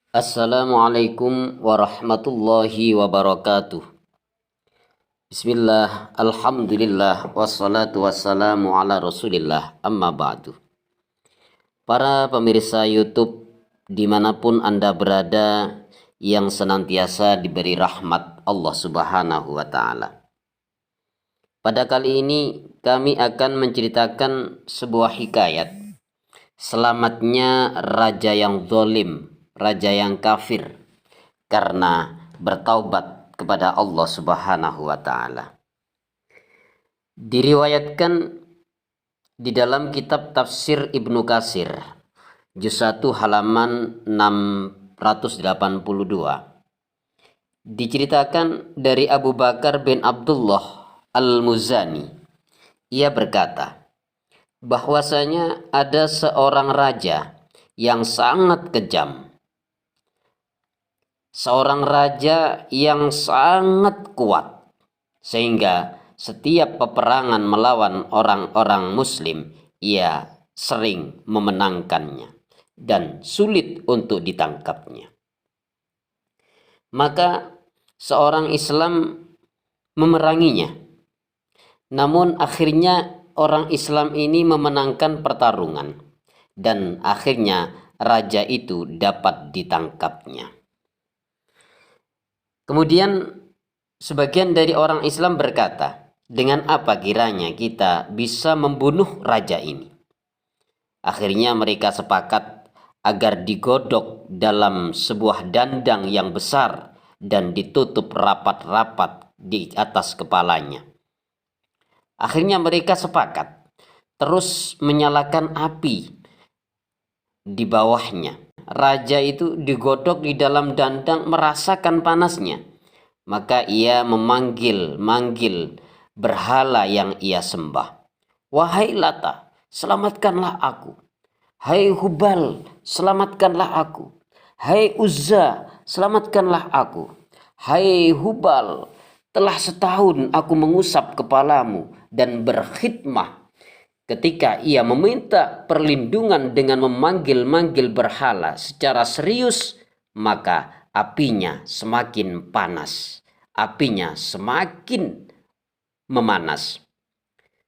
Assalamualaikum warahmatullahi wabarakatuh. Bismillah, alhamdulillah, wassalatu wassalamu ala rasulillah, amma ba'du. Para pemirsa YouTube dimanapun Anda berada yang senantiasa diberi rahmat Allah subhanahu wa ta'ala. Pada kali ini kami akan menceritakan sebuah hikayat selamatnya raja yang zalim, raja yang kafir karena bertaubat kepada Allah Subhanahu wa taala. Diriwayatkan di dalam kitab tafsir Ibnu Katsir juz 1 halaman 682 diceritakan dari Abu Bakar bin Abdullah Al-Muzani. Ia berkata bahwasanya ada seorang raja yang sangat kejam, seorang raja yang sangat kuat, sehingga setiap peperangan melawan orang-orang muslim ia sering memenangkannya dan sulit untuk ditangkapnya. Maka seorang Islam memeranginya, namun akhirnya orang Islam ini memenangkan pertarungan dan akhirnya raja itu dapat ditangkapnya. Kemudian sebagian dari orang Islam berkata, dengan apa kiranya kita bisa membunuh raja ini? Akhirnya mereka sepakat agar digodok dalam sebuah dandang yang besar dan ditutup rapat-rapat di atas kepalanya. Akhirnya mereka sepakat terus menyalakan api di bawahnya. Raja itu digodok di dalam dandang merasakan panasnya. Maka ia memanggil berhala yang ia sembah. Wahai Lata, selamatkanlah aku. Hai Hubal, selamatkanlah aku. Hai Uzza, selamatkanlah aku. Hai Hubal, telah setahun aku mengusap kepalamu dan berkhidmah. Ketika ia meminta perlindungan dengan memanggil-manggil berhala secara serius, maka apinya semakin panas, apinya semakin memanas.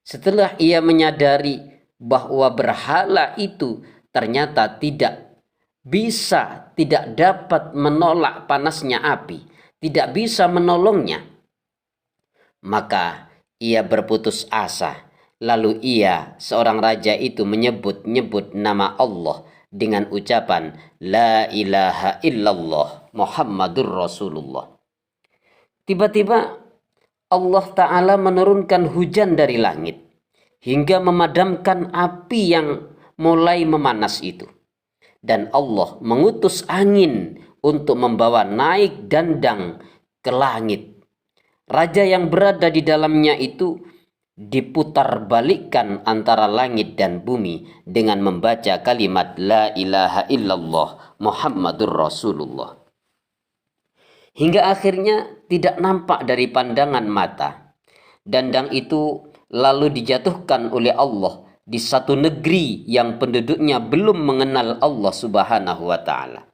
Setelah ia menyadari bahwa berhala itu ternyata tidak dapat menolak panasnya api, tidak bisa menolongnya, maka ia berputus asa. Lalu ia, seorang raja itu menyebut nama Allah dengan ucapan La ilaha illallah Muhammadur Rasulullah. Tiba-tiba Allah Ta'ala menurunkan hujan dari langit hingga memadamkan api yang mulai memanas itu. Dan Allah mengutus angin untuk membawa naik dandang ke langit. Raja yang berada di dalamnya itu diputar balikkan antara langit dan bumi dengan membaca kalimat La ilaha illallah Muhammadur Rasulullah. Hingga akhirnya tidak nampak dari pandangan mata. Dandang itu lalu dijatuhkan oleh Allah di satu negeri yang penduduknya belum mengenal Allah Subhanahu wa ta'ala.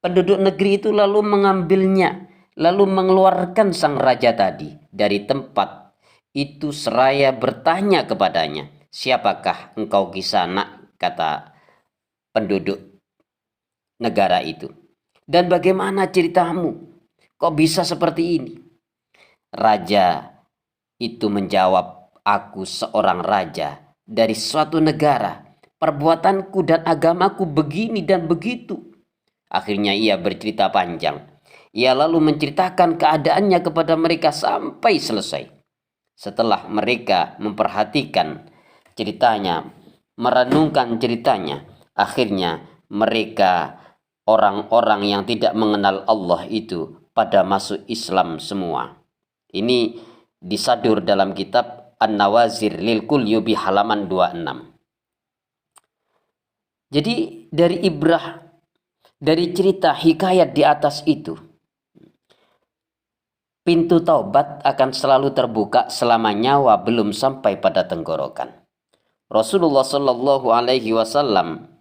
Penduduk negeri itu lalu mengambilnya, lalu mengeluarkan sang raja tadi dari tempat itu seraya bertanya kepadanya, siapakah engkau kisana, kata penduduk negara itu. Dan bagaimana ceritamu? Kok bisa seperti ini? Raja itu menjawab, aku seorang raja dari suatu negara. Perbuatanku dan agamaku begini dan begitu. Akhirnya ia bercerita panjang. Ia lalu menceritakan keadaannya kepada mereka sampai selesai. Setelah mereka memperhatikan ceritanya, merenungkan ceritanya, akhirnya mereka, orang-orang yang tidak mengenal Allah itu, pada masuk Islam semua. Ini disadur dalam kitab An-Nawazir lil Kulyubi halaman 26. Jadi dari cerita hikayat di atas itu, pintu taubat akan selalu terbuka selama nyawa belum sampai pada tenggorokan. Rasulullah Shallallahu Alaihi Wasallam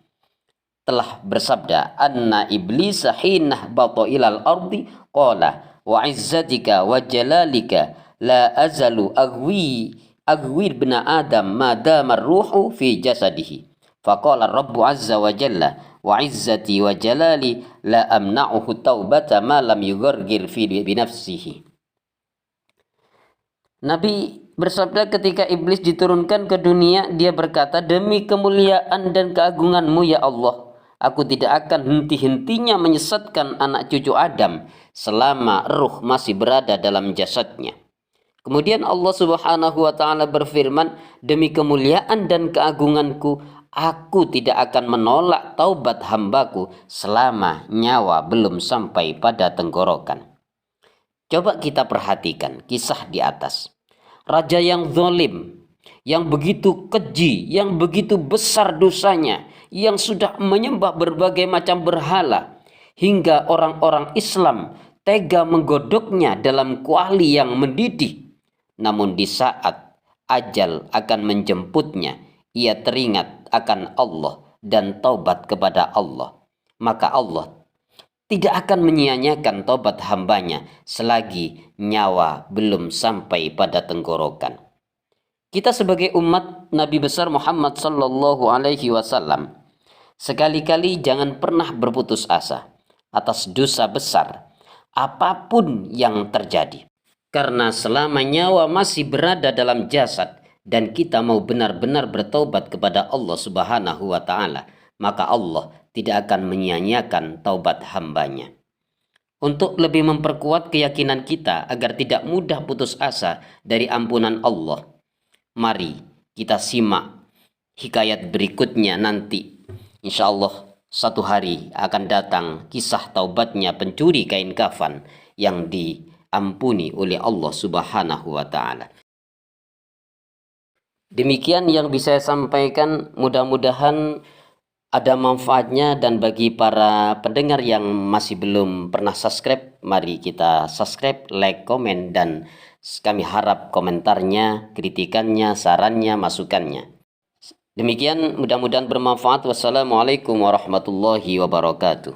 telah bersabda, anna iblis hina bata ilal ardi qala wa izzatika wa jalalika la azalu agwi bna adam ma dama ruhu fi jasadihi. Faqala rabbu azza wa jalla wa izzati wa jalali la amna'uhu taubata ma lam yughargir fi binafsihi. Nabi bersabda ketika iblis diturunkan ke dunia, dia berkata, demi kemuliaan dan keagunganmu ya Allah, aku tidak akan henti-hentinya menyesatkan anak cucu Adam selama ruh masih berada dalam jasadnya. Kemudian Allah Subhanahu wa taala berfirman, demi kemuliaan dan keagunganku, aku tidak akan menolak taubat hambaku selama nyawa belum sampai pada tenggorokan. Coba kita perhatikan kisah di atas. Raja yang zalim, yang begitu keji, yang begitu besar dosanya, yang sudah menyembah berbagai macam berhala, hingga orang-orang Islam tega menggodoknya dalam kuali yang mendidih. Namun di saat ajal akan menjemputnya, ia teringat akan Allah dan taubat kepada Allah. Maka Allah tidak akan menyia-nyiakan taubat hambanya selagi nyawa belum sampai pada tenggorokan. Kita sebagai umat Nabi besar Muhammad sallallahu alaihi wasallam sekali-kali jangan pernah berputus asa atas dosa besar apapun yang terjadi. Karena selama nyawa masih berada dalam jasad dan kita mau benar-benar bertaubat kepada Allah Subhanahu wa taala, maka Allah tidak akan menyia-nyiakan taubat hambanya. Untuk lebih memperkuat keyakinan kita agar tidak mudah putus asa dari ampunan Allah, mari kita simak hikayat berikutnya nanti. Insya Allah satu hari akan datang kisah taubatnya pencuri kain kafan yang diampuni oleh Allah Subhanahu wa taala. Demikian yang bisa saya sampaikan, mudah-mudahan ada manfaatnya, dan bagi para pendengar yang masih belum pernah subscribe, mari kita subscribe, like, komen, dan kami harap komentarnya, kritikannya, sarannya, masukannya. Demikian, mudah-mudahan bermanfaat. Wassalamualaikum warahmatullahi wabarakatuh.